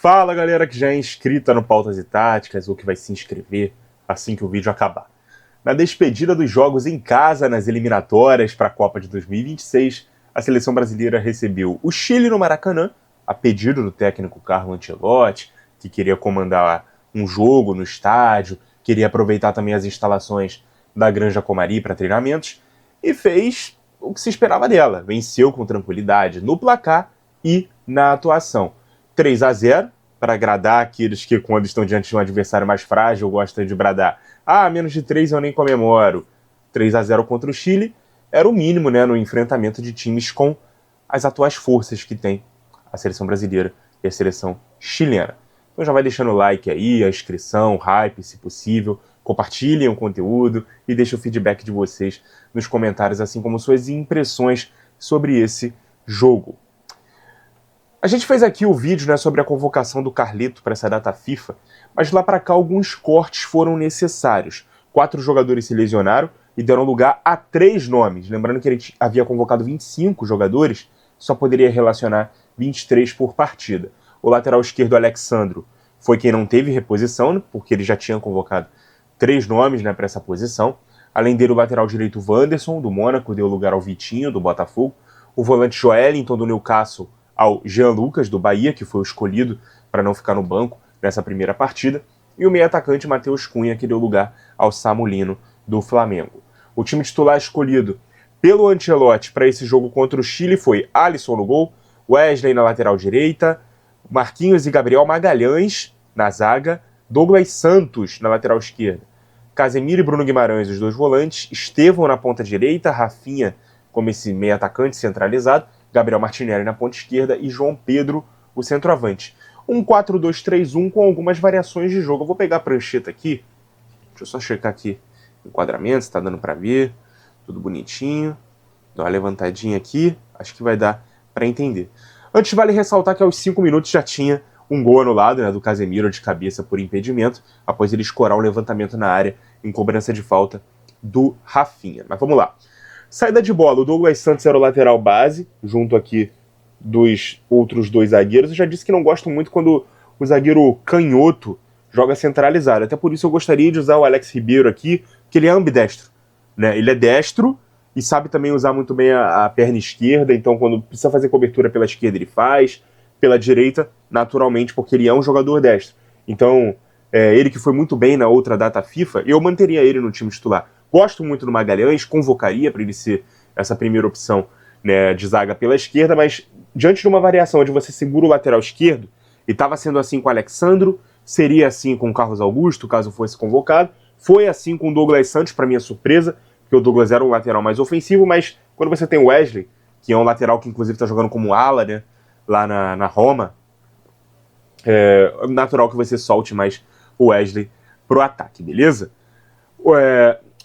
Fala galera que já é inscrita no Pautas e Táticas ou que vai se inscrever assim que o vídeo acabar. Na despedida dos jogos em casa nas eliminatórias para a Copa de 2026, a seleção brasileira recebeu o Chile no Maracanã, a pedido do técnico Carlo Ancelotti, que queria comandar um jogo no estádio, queria aproveitar também as instalações da Granja Comari para treinamentos, e fez o que se esperava dela, venceu com tranquilidade no placar e na atuação. 3-0, para agradar aqueles que, quando estão diante de um adversário mais frágil, gostam de bradar: menos de 3 eu nem comemoro. 3-0 contra o Chile era o mínimo, né, no enfrentamento de times com as atuais forças que tem a seleção brasileira e a seleção chilena. Então já vai deixando o like aí, a inscrição, o hype, se possível. Compartilhem o conteúdo e deixem o feedback de vocês nos comentários, assim como suas impressões sobre esse jogo. A gente fez aqui o vídeo, né, sobre a convocação do Carleto para essa data FIFA, mas lá para cá alguns cortes foram necessários. 4 jogadores se lesionaram e deram lugar a 3 nomes. Lembrando que ele havia convocado 25 jogadores, só poderia relacionar 23 por partida. O lateral esquerdo, Alexandro, foi quem não teve reposição, né, porque ele já tinha convocado 3 nomes, né, para essa posição. Além dele, o lateral direito, Wanderson, do Mônaco, deu lugar ao Vitinho, do Botafogo. O volante Joelinton, do Newcastle, ao Jean Lucas, do Bahia, que foi o escolhido para não ficar no banco nessa primeira partida, e o meio-atacante Matheus Cunha, que deu lugar ao Samulino, do Flamengo. O time titular escolhido pelo Ancelotti para esse jogo contra o Chile foi Alisson no gol, Wesley na lateral direita, Marquinhos e Gabriel Magalhães na zaga, Douglas Santos na lateral esquerda, Casemiro e Bruno Guimarães, os 2 volantes, Estevão na ponta direita, Rafinha como esse meio-atacante centralizado, Gabriel Martinelli na ponta esquerda e João Pedro, o centroavante. Um 4-2-3-1 com algumas variações de jogo. Eu vou pegar a prancheta aqui, deixa eu só checar aqui o enquadramento, se tá dando para ver, tudo bonitinho. Dá uma levantadinha aqui, acho que vai dar para entender. Antes, vale ressaltar que aos 5 minutos já tinha um gol anulado, né, do Casemiro de cabeça por impedimento, após ele escorar um levantamento na área em cobrança de falta do Rafinha. Mas vamos lá. Saída de bola, o Douglas Santos era o lateral base, junto aqui dos outros 2 zagueiros. Eu já disse que não gosto muito quando o zagueiro canhoto joga centralizado. Até por isso eu gostaria de usar o Alex Ribeiro aqui, que ele é ambidestro, né? Ele é destro e sabe também usar muito bem a perna esquerda, então quando precisa fazer cobertura pela esquerda ele faz, pela direita, naturalmente, porque ele é um jogador destro. Então, ele que foi muito bem na outra data FIFA, eu manteria ele no time titular. Gosto muito do Magalhães, convocaria para ele ser essa primeira opção, né, de zaga pela esquerda, mas diante de uma variação onde você segura o lateral esquerdo, e estava sendo assim com o Alexandro, seria assim com o Carlos Augusto, caso fosse convocado, foi assim com o Douglas Santos, para minha surpresa, porque o Douglas era um lateral mais ofensivo, mas quando você tem o Wesley, que é um lateral que inclusive está jogando como ala, né, lá na Roma, é natural que você solte mais o Wesley pro ataque, beleza?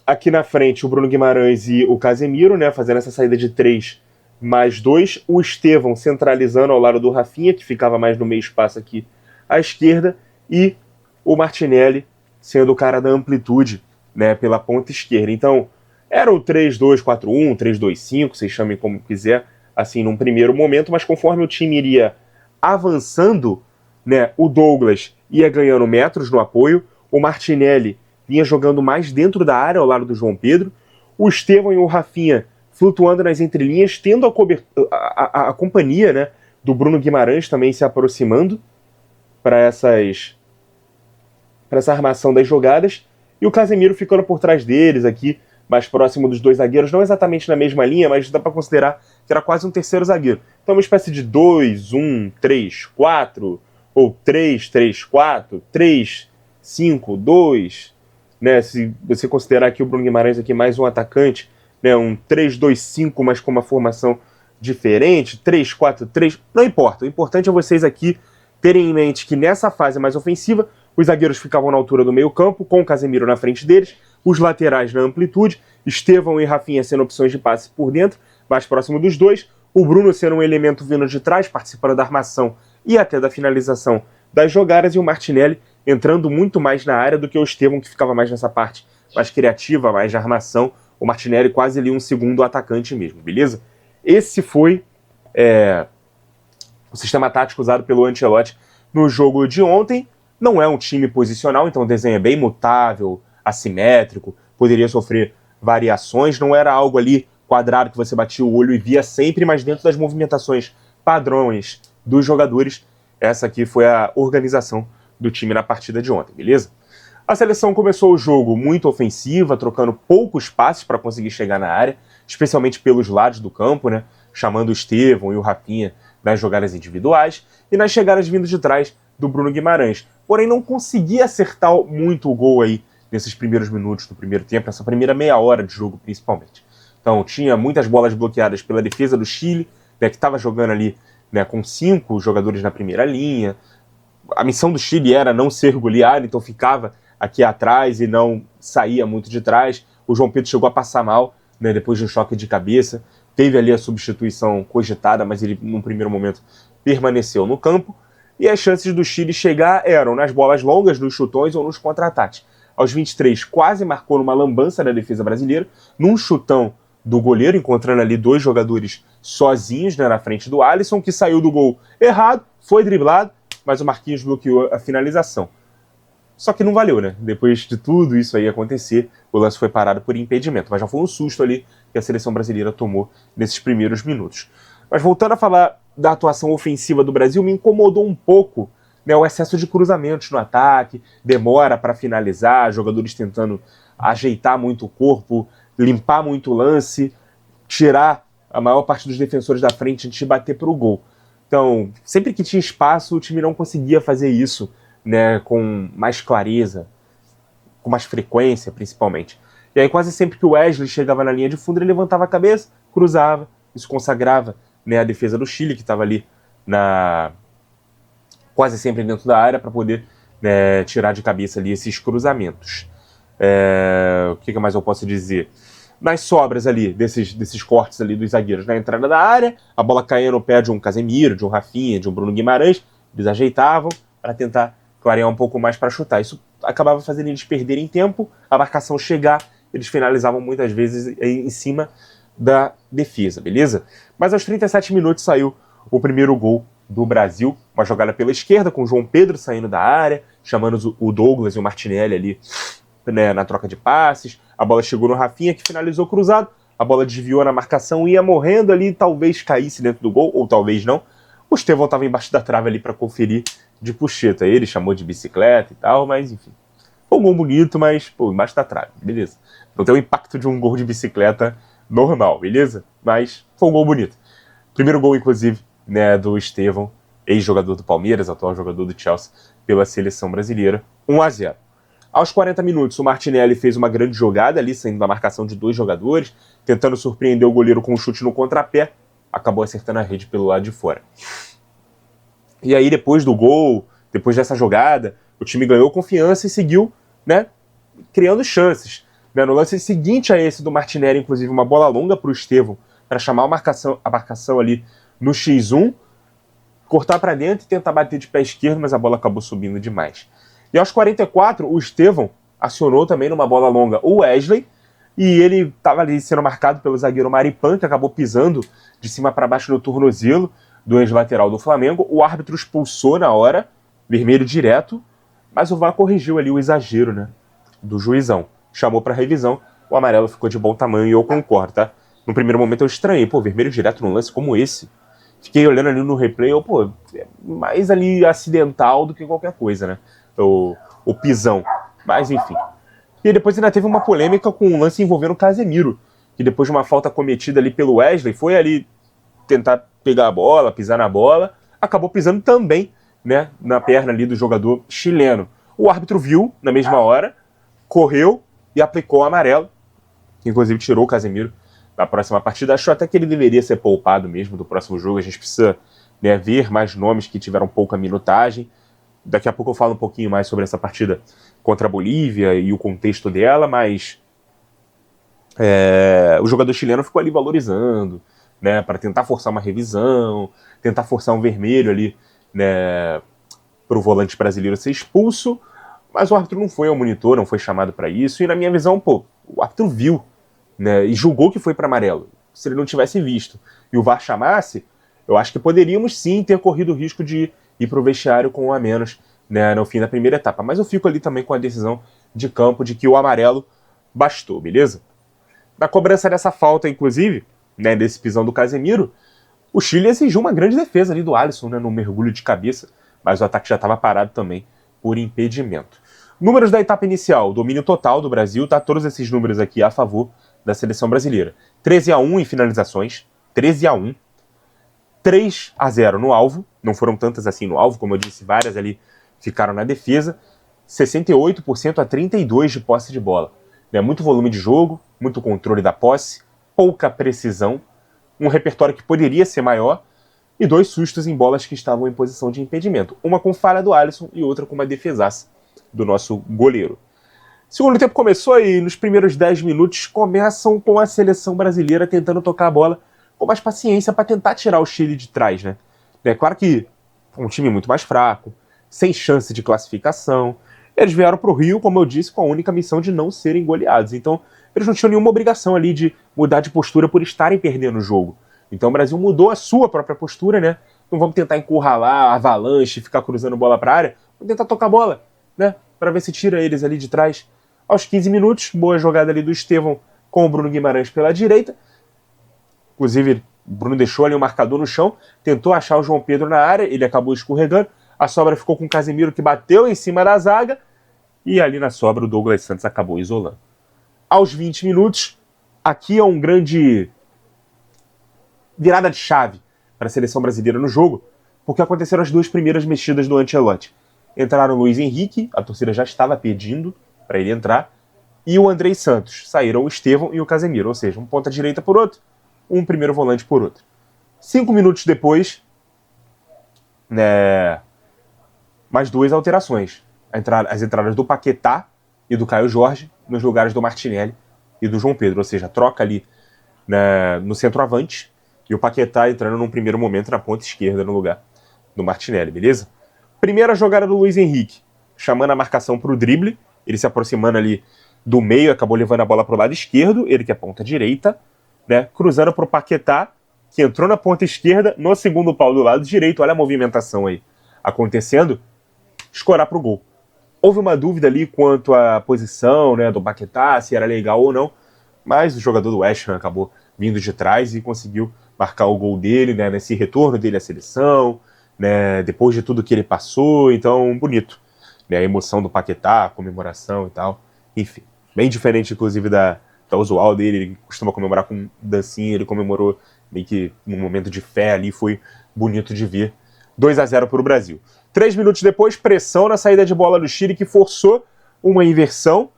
Aqui na frente, o Bruno Guimarães e o Casemiro, né, fazendo essa saída de 3 mais 2. O Estevão centralizando ao lado do Rafinha, que ficava mais no meio espaço aqui à esquerda. E o Martinelli sendo o cara da amplitude, né, pela ponta esquerda. Então, era o 3-2-4-1, 3-2-5, vocês chamem como quiser, assim, num primeiro momento. Mas conforme o time iria avançando, né, o Douglas ia ganhando metros no apoio. O Martinelli vinha jogando mais dentro da área, ao lado do João Pedro. O Estevão e o Rafinha flutuando nas entrelinhas, tendo a companhia, né, do Bruno Guimarães também se aproximando para essa armação das jogadas. E o Casemiro ficando por trás deles aqui, mais próximo dos 2 zagueiros, não exatamente na mesma linha, mas dá para considerar que era quase um terceiro zagueiro. Então uma espécie de 2-1-3-4, ou 3-3-4, 3-5-2... né, se você considerar aqui o Bruno Guimarães aqui mais um atacante, né, um 3-2-5, mas com uma formação diferente, 3-4-3, não importa. O importante é vocês aqui terem em mente que nessa fase mais ofensiva, os zagueiros ficavam na altura do meio campo, com o Casemiro na frente deles, os laterais na amplitude, Estevão e Rafinha sendo opções de passe por dentro, mais próximo dos 2, o Bruno sendo um elemento vindo de trás, participando da armação e até da finalização das jogadas, e o Martinelli entrando muito mais na área do que o Estevão, que ficava mais nessa parte mais criativa, mais de armação. O Martinelli quase ali um segundo atacante mesmo, beleza? Esse foi o sistema tático usado pelo Ancelotti no jogo de ontem. Não é um time posicional, então o desenho é bem mutável, assimétrico, poderia sofrer variações, não era algo ali quadrado que você batia o olho e via sempre, mas dentro das movimentações padrões dos jogadores, essa aqui foi a organização do time na partida de ontem, beleza? A seleção começou o jogo muito ofensiva, trocando poucos passes para conseguir chegar na área, especialmente pelos lados do campo, né? Chamando o Estevão e o Rafinha nas jogadas individuais e nas chegadas vindas de trás do Bruno Guimarães. Porém, não conseguia acertar muito o gol aí nesses primeiros minutos do primeiro tempo, nessa primeira meia hora de jogo principalmente. Então, tinha muitas bolas bloqueadas pela defesa do Chile, né, que estava jogando ali, né, com 5 jogadores na primeira linha. A missão do Chile era não ser goleado, então ficava aqui atrás e não saía muito de trás. O João Pedro chegou a passar mal, né, depois de um choque de cabeça. Teve ali a substituição cogitada, mas ele, num primeiro momento, permaneceu no campo. E as chances do Chile chegar eram nas bolas longas, nos chutões ou nos contra-ataques. Aos 23, quase marcou numa lambança da defesa brasileira, num chutão do goleiro, encontrando ali 2 jogadores sozinhos, né, na frente do Alisson, que saiu do gol errado, foi driblado, mas o Marquinhos bloqueou a finalização. Só que não valeu, né? Depois de tudo isso aí acontecer, o lance foi parado por impedimento. Mas já foi um susto ali que a seleção brasileira tomou nesses primeiros minutos. Mas voltando a falar da atuação ofensiva do Brasil, me incomodou um pouco, né, o excesso de cruzamentos no ataque, demora para finalizar, jogadores tentando ajeitar muito o corpo, limpar muito o lance, tirar a maior parte dos defensores da frente antes de bater para o gol. Então, sempre que tinha espaço, o time não conseguia fazer isso, né, com mais clareza, com mais frequência, principalmente. E aí, quase sempre que o Wesley chegava na linha de fundo, ele levantava a cabeça, cruzava, isso consagrava, né, a defesa do Chile, que estava ali quase sempre dentro da área, para poder, né, tirar de cabeça ali esses cruzamentos. O que mais eu posso dizer? Nas sobras ali, desses cortes ali dos zagueiros na entrada da área, a bola caía no pé de um Casemiro, de um Rafinha, de um Bruno Guimarães, eles ajeitavam para tentar clarear um pouco mais para chutar. Isso acabava fazendo eles perderem tempo, a marcação chegar, eles finalizavam muitas vezes em cima da defesa, beleza? Mas aos 37 minutos saiu o primeiro gol do Brasil, uma jogada pela esquerda, com o João Pedro saindo da área, chamando o Douglas e o Martinelli ali, né, na troca de passes. A bola chegou no Rafinha, que finalizou cruzado, a bola desviou na marcação, ia morrendo ali, talvez caísse dentro do gol, ou talvez não. O Estevão estava embaixo da trave ali para conferir de puxeta. Ele chamou de bicicleta e tal, mas enfim. Foi um gol bonito, mas, pô, embaixo da trave, beleza. Não tem o impacto de um gol de bicicleta normal, beleza? Mas foi um gol bonito. Primeiro gol, inclusive, né, do Estevão, ex-jogador do Palmeiras, atual jogador do Chelsea, pela seleção brasileira, 1-0. Aos 40 minutos, o Martinelli fez uma grande jogada ali, saindo da marcação de 2 jogadores, tentando surpreender o goleiro com um chute no contrapé, acabou acertando a rede pelo lado de fora. E aí, depois do gol, depois dessa jogada, o time ganhou confiança e seguiu, né, criando chances. Né, no lance seguinte a esse do Martinelli, inclusive, uma bola longa para o Estevão, para chamar a marcação ali no X1, cortar para dentro e tentar bater de pé esquerdo, mas a bola acabou subindo demais. E aos 44, o Estevão acionou também numa bola longa o Wesley, e ele estava ali sendo marcado pelo zagueiro Maripan, que acabou pisando de cima para baixo no tornozelo do ex-lateral do Flamengo. O árbitro expulsou na hora, vermelho direto, mas o VAR corrigiu ali o exagero, né, do juizão. Chamou para revisão, o amarelo ficou de bom tamanho e eu concordo, tá? No primeiro momento eu estranhei, vermelho direto num lance como esse. Fiquei olhando ali no replay, é mais ali acidental do que qualquer coisa, né? O pisão. Mas enfim. E depois ainda teve uma polêmica com um lance envolvendo o Casemiro, que depois de uma falta cometida ali pelo Wesley, foi ali tentar pegar a bola, pisar na bola, acabou pisando também, né, na perna ali do jogador chileno. O árbitro viu na mesma hora, correu e aplicou o amarelo, que inclusive tirou o Casemiro da próxima partida. Achou até que ele deveria ser poupado mesmo do próximo jogo. A gente precisa, né, ver mais nomes que tiveram pouca minutagem. Daqui a pouco eu falo um pouquinho mais sobre essa partida contra a Bolívia e o contexto dela, mas o jogador chileno ficou ali valorizando, né, para tentar forçar uma revisão, tentar forçar um vermelho ali, né, para o volante brasileiro ser expulso, mas o árbitro não foi ao monitor, não foi chamado para isso, e na minha visão, o árbitro viu, né, e julgou que foi para amarelo. Se ele não tivesse visto e o VAR chamasse, eu acho que poderíamos sim ter corrido o risco de ir para o vestiário com um a menos, né, no fim da primeira etapa. Mas eu fico ali também com a decisão de campo de que o amarelo bastou, beleza? Na cobrança dessa falta, inclusive, né, desse pisão do Casemiro, o Chile exigiu uma grande defesa ali do Alisson, né, no mergulho de cabeça, mas o ataque já estava parado também por impedimento. Números da etapa inicial, domínio total do Brasil, tá? Todos esses números aqui a favor da seleção brasileira. 13-1 em finalizações, 13-1, 3-0 no alvo, não foram tantas assim no alvo, como eu disse, várias ali ficaram na defesa, 68% a 32% de posse de bola. Né? Muito volume de jogo, muito controle da posse, pouca precisão, um repertório que poderia ser maior, e 2 sustos em bolas que estavam em posição de impedimento. Uma com falha do Alisson e outra com uma defesaça do nosso goleiro. Segundo tempo começou e nos primeiros 10 minutos começam com a seleção brasileira tentando tocar a bola com mais paciência para tentar tirar o Chile de trás, né? É claro que um time muito mais fraco, sem chance de classificação. Eles vieram para o Rio, como eu disse, com a única missão de não serem goleados. Então, eles não tinham nenhuma obrigação ali de mudar de postura por estarem perdendo o jogo. Então, o Brasil mudou a sua própria postura, né? Não vamos tentar encurralar, avalanche, ficar cruzando bola para a área. Vamos tentar tocar a bola, né? Para ver se tira eles ali de trás. Aos 15 minutos, boa jogada ali do Estevão com o Bruno Guimarães pela direita. Inclusive, o Bruno deixou ali o marcador no chão, tentou achar o João Pedro na área, ele acabou escorregando. A sobra ficou com o Casemiro, que bateu em cima da zaga. E ali na sobra, o Douglas Santos acabou isolando. Aos 20 minutos, aqui é um grande virada de chave para a seleção brasileira no jogo, porque aconteceram as 2 primeiras mexidas do Ancelotti. Entraram o Luiz Henrique, a torcida já estava pedindo para ele entrar, e o Andrei Santos. Saíram o Estevão e o Casemiro, ou seja, um ponta direita por outro, um primeiro volante por outro. 5 minutos depois, né, mais 2 alterações. As entradas do Paquetá e do Caio Jorge nos lugares do Martinelli e do João Pedro, ou seja, troca ali, né, no centroavante, e o Paquetá entrando num primeiro momento na ponta esquerda no lugar do Martinelli, beleza? Primeira jogada do Luiz Henrique, chamando a marcação para o drible, ele se aproximando ali do meio, acabou levando a bola para o lado esquerdo, ele que é ponta direita, né, cruzando para o Paquetá, que entrou na ponta esquerda, no segundo pau do lado direito, olha a movimentação aí acontecendo, escorar para o gol. Houve uma dúvida ali quanto à posição, né, do Paquetá, se era legal ou não, mas o jogador do West Ham acabou vindo de trás e conseguiu marcar o gol dele, né, nesse retorno dele à seleção, né, depois de tudo que ele passou, então bonito, né, a emoção do Paquetá, a comemoração e tal, enfim, bem diferente inclusive da usual dele, ele costuma comemorar com dancinha, ele comemorou meio que num momento de fé ali, foi bonito de ver. 2-0 para o Brasil. 3 minutos depois, pressão na saída de bola do Chile, que forçou uma inversão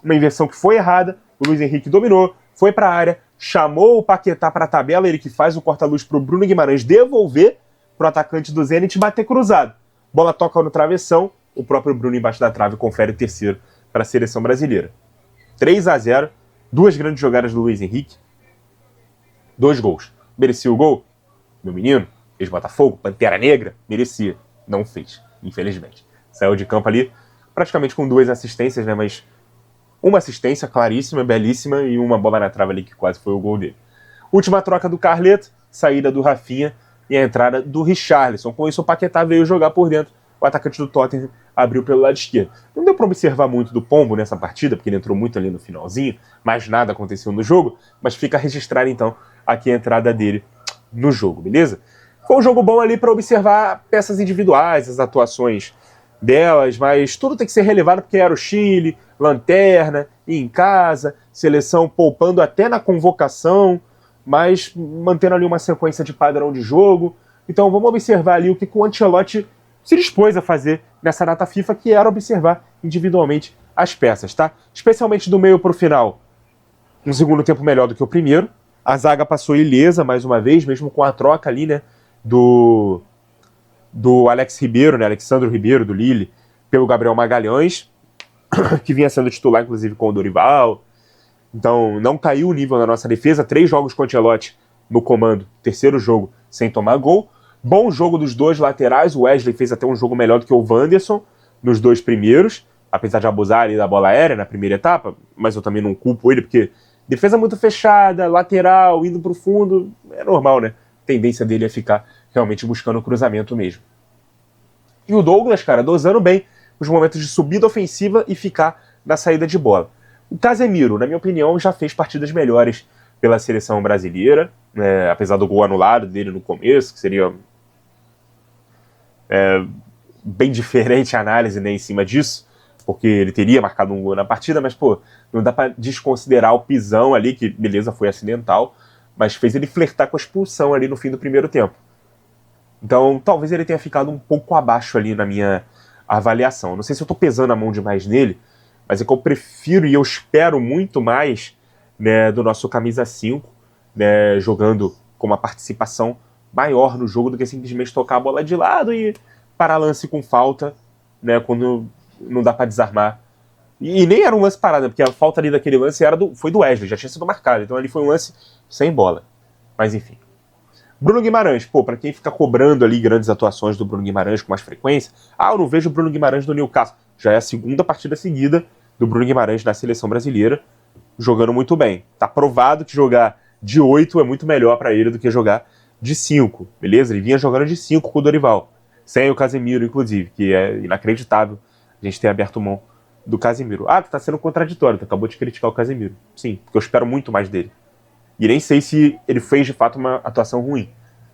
que foi errada, o Luiz Henrique dominou, foi para a área, chamou o Paquetá para a tabela, ele que faz o corta-luz para o Bruno Guimarães devolver para o atacante do Zenit bater cruzado. Bola toca no travessão, o próprio Bruno embaixo da trave confere o terceiro para a seleção brasileira. 3-0, 2 grandes jogadas do Luiz Henrique, 2 gols. Merecia o gol? Meu menino, ex-Botafogo, Pantera Negra, merecia. Não fez, infelizmente. Saiu de campo ali praticamente com 2 assistências, né, mas uma assistência claríssima, belíssima, e uma bola na trave ali que quase foi o gol dele. Última troca do Carleto, saída do Rafinha e a entrada do Richarlison. Com isso o Paquetá veio jogar por dentro, o atacante do Tottenham abriu pelo lado esquerdo. Não deu para observar muito do Pombo nessa partida, porque ele entrou muito ali no finalzinho, mais nada aconteceu no jogo, mas fica registrado então aqui a entrada dele no jogo, beleza? Foi um jogo bom ali para observar peças individuais, as atuações delas, mas tudo tem que ser relevado porque era o Chile, lanterna, e em casa, seleção poupando até na convocação, mas mantendo ali uma sequência de padrão de jogo. Então vamos observar ali o que o Ancelotti se dispôs a fazer nessa data FIFA, que era observar individualmente as peças, tá? Especialmente do meio para o final. Um segundo tempo melhor do que o primeiro. A zaga passou ilesa mais uma vez, mesmo com a troca ali, né, do Alex Ribeiro, né, Alexandre Ribeiro, do Lille, pelo Gabriel Magalhães, que vinha sendo titular, inclusive, com o Dorival. Então, não caiu o nível na nossa defesa. 3 jogos com o Ancelotti no comando, terceiro jogo sem tomar gol. Bom jogo dos 2 laterais, o Wesley fez até um jogo melhor do que o Wanderson nos 2 primeiros, apesar de abusar ali da bola aérea na primeira etapa, mas eu também não culpo ele, porque defesa muito fechada, lateral, indo pro fundo, é normal, né? A tendência dele é ficar realmente buscando o cruzamento mesmo. E o Douglas, cara, dosando bem os momentos de subida ofensiva e ficar na saída de bola. O Casemiro, na minha opinião, já fez partidas melhores pela seleção brasileira, apesar do gol anulado dele no começo, que seria bem diferente a análise, né, em cima disso, porque ele teria marcado um gol na partida, mas, pô, não dá pra desconsiderar o pisão ali, que, beleza, foi acidental, mas fez ele flertar com a expulsão ali no fim do primeiro tempo. Então, talvez ele tenha ficado um pouco abaixo ali na minha avaliação. Não sei se eu tô pesando a mão demais nele, mas é que eu prefiro e eu espero muito mais, né, do nosso camisa 5, né, jogando com uma participação maior no jogo do que simplesmente tocar a bola de lado e parar lance com falta, né, quando não dá pra desarmar. E nem era um lance parado, porque a falta ali daquele lance foi do Wesley, já tinha sido marcado, então ali foi um lance sem bola. Mas enfim. Bruno Guimarães, pô, pra quem fica cobrando ali grandes atuações do Bruno Guimarães com mais frequência, eu não vejo o Bruno Guimarães do Newcastle. Já é a segunda partida seguida do Bruno Guimarães na seleção brasileira, jogando muito bem. Tá provado que jogar de 8 é muito melhor pra ele do que jogar de 5, beleza? Ele vinha jogando de 5 com o Dorival, sem o Casemiro, inclusive, que é inacreditável a gente ter aberto mão do Casemiro. Tu tá sendo contraditório, tu acabou de criticar o Casemiro. Sim, porque eu espero muito mais dele. E nem sei se ele fez de fato uma atuação ruim.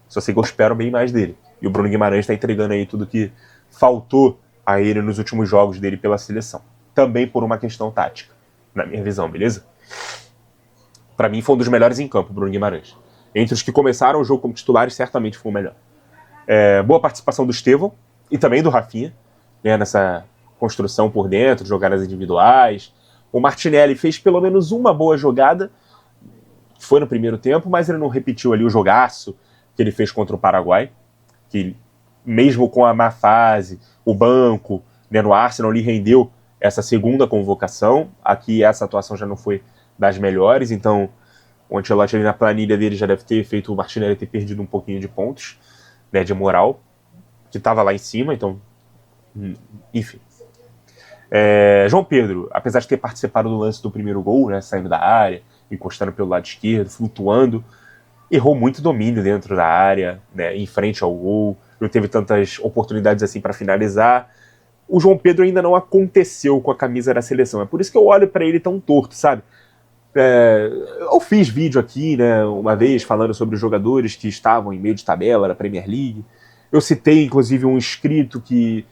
Só sei que eu espero bem mais dele. E o Bruno Guimarães tá entregando aí tudo que faltou a ele nos últimos jogos dele pela seleção. Também por uma questão tática, na minha visão, beleza? Pra mim foi um dos melhores em campo, o Bruno Guimarães. Entre os que começaram o jogo como titulares, certamente foi o melhor. Boa participação do Estevão e também do Rafinha, né, nessa construção por dentro, jogadas individuais. O Martinelli fez pelo menos uma boa jogada, foi no primeiro tempo, mas ele não repetiu ali o jogaço que ele fez contra o Paraguai, que mesmo com a má fase, o banco, né, no Arsenal, lhe rendeu essa segunda convocação. Aqui essa atuação já não foi das melhores, então o Ancelotti ali na planilha dele já deve ter feito o Martinelli ter perdido um pouquinho de pontos, né, de moral, que estava lá em cima, então, enfim. João Pedro, apesar de ter participado do lance do primeiro gol, né, saindo da área, encostando pelo lado esquerdo, flutuando, errou muito domínio dentro da área, né, em frente ao gol, não teve tantas oportunidades assim para finalizar. O João Pedro ainda não aconteceu com a camisa da seleção, é por isso que eu olho para ele tão torto, sabe? Eu fiz vídeo aqui, né, uma vez, falando sobre os jogadores que estavam em meio de tabela da Premier League. Eu citei, inclusive, um inscrito que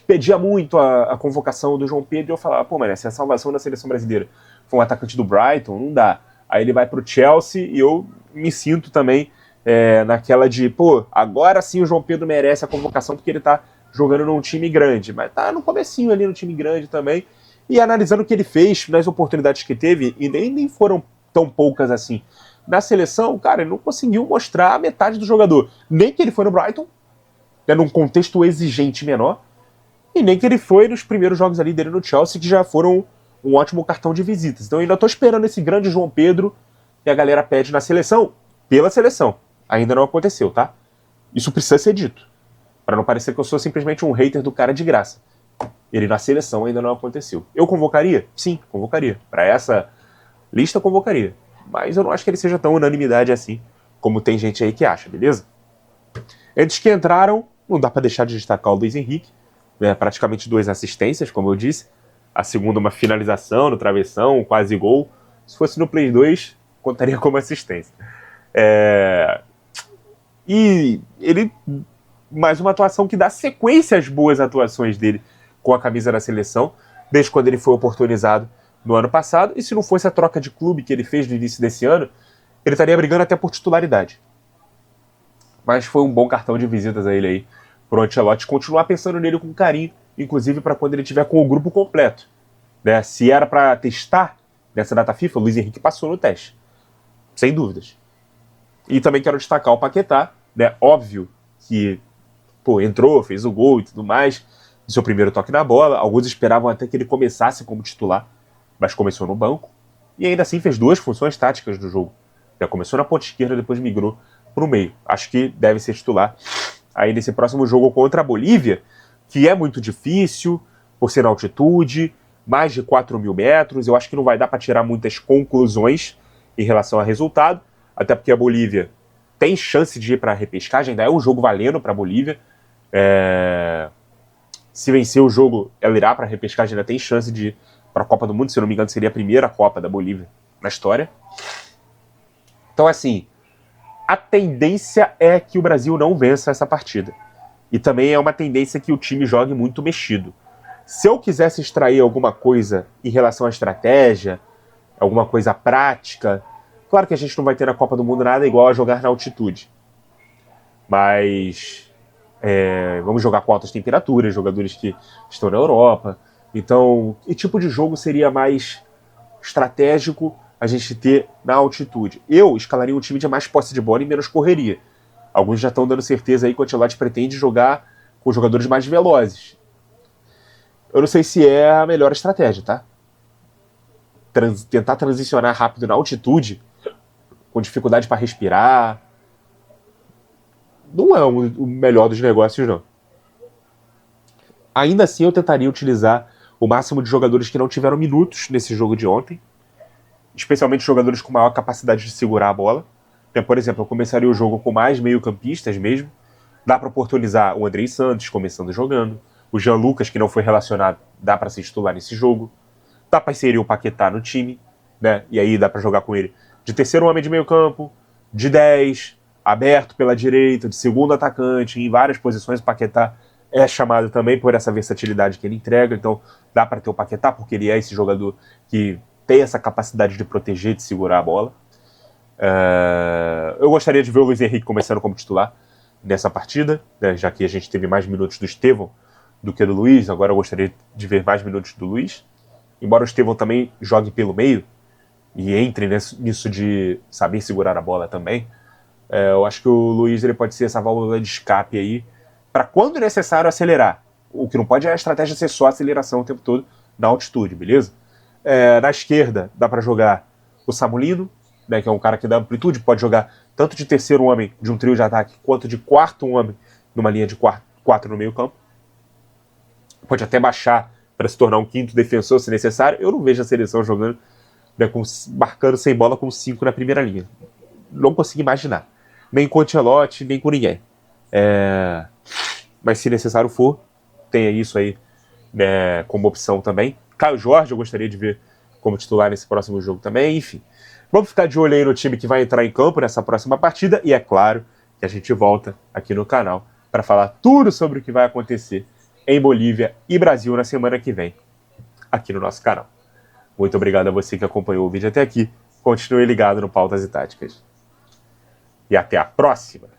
pedia muito a convocação do João Pedro, e eu falava, pô, mas se a salvação da seleção brasileira foi um atacante do Brighton, não dá. Aí ele vai pro Chelsea e eu me sinto também naquela de, pô, agora sim o João Pedro merece a convocação porque ele tá jogando num time grande, mas tá no comecinho ali no time grande também. E analisando o que ele fez nas oportunidades que teve, e nem foram tão poucas assim, na seleção, cara, ele não conseguiu mostrar a metade do jogador. Nem que ele foi no Brighton, né, num contexto exigente menor, e nem que ele foi nos primeiros jogos ali dele no Chelsea, que já foram um ótimo cartão de visitas. Então eu ainda tô esperando esse grande João Pedro que a galera pede na seleção, pela seleção. Ainda não aconteceu, tá? Isso precisa ser dito, para não parecer que eu sou simplesmente um hater do cara de graça. Ele na seleção ainda não aconteceu. Eu convocaria? Sim, convocaria. Para essa lista, convocaria. Mas eu não acho que ele seja tão unanimidade assim, como tem gente aí que acha, beleza? Antes que entraram, não dá para deixar de destacar o Luiz Henrique, né, praticamente 2 assistências, como eu disse. A segunda, uma finalização no travessão, um quase gol. Se fosse no Play 2, contaria como assistência. E ele, mais uma atuação que dá sequência às boas atuações dele com a camisa da seleção, desde quando ele foi oportunizado no ano passado, e se não fosse a troca de clube que ele fez no início desse ano, ele estaria brigando até por titularidade. Mas foi um bom cartão de visitas a ele aí, pro Ancelotti continuar pensando nele com carinho, inclusive para quando ele tiver com o grupo completo. Né? Se era para testar nessa data FIFA, o Luiz Henrique passou no teste, sem dúvidas. E também quero destacar o Paquetá, né? Óbvio que entrou, fez o gol e tudo mais, no seu primeiro toque na bola. Alguns esperavam até que ele começasse como titular, mas começou no banco, e ainda assim fez 2 funções táticas do jogo. Já começou na ponta esquerda, depois migrou para o meio. Acho que deve ser titular aí nesse próximo jogo contra a Bolívia, que é muito difícil, por ser na altitude, mais de 4.000 metros. Eu acho que não vai dar para tirar muitas conclusões em relação ao resultado, até porque a Bolívia tem chance de ir para a repescagem, ainda é um jogo valendo para a Bolívia, Se vencer o jogo, ela irá para a repescagem, ainda tem chance de ir para a Copa do Mundo. Se eu não me engano, seria a primeira Copa da Bolívia na história. Então, assim, a tendência é que o Brasil não vença essa partida. E também é uma tendência que o time jogue muito mexido. Se eu quisesse extrair alguma coisa em relação à estratégia, alguma coisa prática, claro que a gente não vai ter na Copa do Mundo nada igual a jogar na altitude. Mas vamos jogar com altas temperaturas, jogadores que estão na Europa. Então, que tipo de jogo seria mais estratégico a gente ter na altitude? Eu escalaria um time de mais posse de bola e menos correria. Alguns já estão dando certeza aí que o Ancelotti pretende jogar com jogadores mais velozes. Eu não sei se é a melhor estratégia, tá? Tentar transicionar rápido na altitude, com dificuldade para respirar, não é o melhor dos negócios, não. Ainda assim, eu tentaria utilizar o máximo de jogadores que não tiveram minutos nesse jogo de ontem, especialmente jogadores com maior capacidade de segurar a bola. Então, por exemplo, eu começaria o jogo com mais meio-campistas mesmo. Dá para oportunizar o Andrei Santos começando jogando, o Jean Lucas, que não foi relacionado, dá para ser titular nesse jogo. Dá para inserir o Paquetá no time, né? E aí dá para jogar com ele de terceiro homem de meio campo, de 10, aberto pela direita, de segundo atacante, em várias posições. O Paquetá é chamado também por essa versatilidade que ele entrega, então dá para ter o Paquetá, porque ele é esse jogador que tem essa capacidade de proteger, de segurar a bola. Eu gostaria de ver o Luiz Henrique começando como titular nessa partida, né, já que a gente teve mais minutos do Estevão do que do Luiz. Agora eu gostaria de ver mais minutos do Luiz, embora o Estevão também jogue pelo meio e entre nisso de saber segurar a bola também. Eu acho que o Luiz ele pode ser essa válvula de escape aí, para quando necessário acelerar. O que não pode é a estratégia ser só aceleração o tempo todo na altitude, beleza? Na esquerda dá para jogar o Samulino, né, que é um cara que dá amplitude, pode jogar tanto de terceiro homem de um trio de ataque, quanto de quarto homem numa linha de quatro no meio campo. Pode até baixar para se tornar um quinto defensor se necessário. Eu não vejo a seleção jogando, né, marcando sem bola com 5 na primeira linha. Não consigo imaginar. Nem com o Ancelotti, nem com ninguém. Mas se necessário for, tenha isso aí, né, como opção também. Caio Jorge eu gostaria de ver como titular nesse próximo jogo também, enfim. Vamos ficar de olho aí no time que vai entrar em campo nessa próxima partida, e é claro que a gente volta aqui no canal para falar tudo sobre o que vai acontecer em Bolívia e Brasil na semana que vem, aqui no nosso canal. Muito obrigado a você que acompanhou o vídeo até aqui. Continue ligado no Pautas e Táticas. E até a próxima!